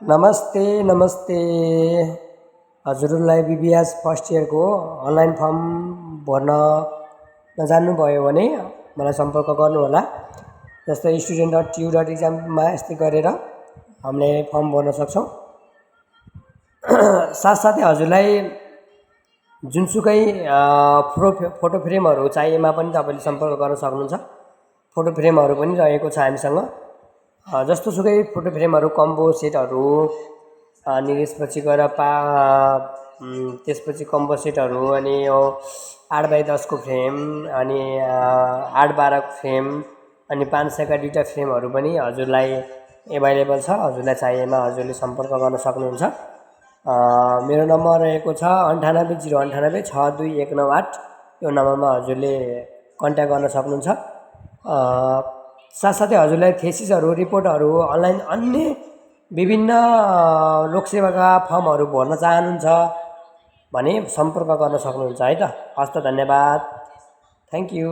नमस्ते नमस्ते हजुरलाई बिबिएस फर्स्ट इयरको अनलाइन फर्म भर्न नजान्नुभयो भने मलाई सम्पर्क गर्नुहोला। जस्तै student.tu.exam मा यस्तै गरेर हामीले फर्म भर्न सक्छौँ। साथसाथै हजुरलाई जुनसुकै फोटो फ्रेमहरू चाहिएमा पनि तपाईँले सम्पर्क गर्न सक्नुहुन्छ। फोटो फ्रेमहरू पनि रहेको छ हामीसँग। जस्तो सुकै फोटो फ्रेमहरू कम्बो सेटहरू अनि त्यसपछि गएर त्यसपछि कम्बो सेटहरू अनि यो 8x10 को फ्रेम अनि 8x12 को फ्रेम अनि 500 का दुईटा फ्रेमहरू पनि हजुरलाई एभाइलेबल छ। हजुरलाई चाहिएमा हजुरले सम्पर्क गर्न सक्नुहुन्छ। मेरो नम्बर रहेको छ 9809862198। यो नम्बरमा हजुरले कन्ट्याक्ट गर्न सक्नुहुन्छ। साथसाथै हजुरलाई थेसिसहरू रिपोर्टहरू अनलाइन अन्य विभिन्न लोकसेवाका फर्महरू भर्न चाहनुहुन्छ भने सम्पर्क गर्न सक्नुहुन्छ है त। हस्त धन्यवाद। Thank you.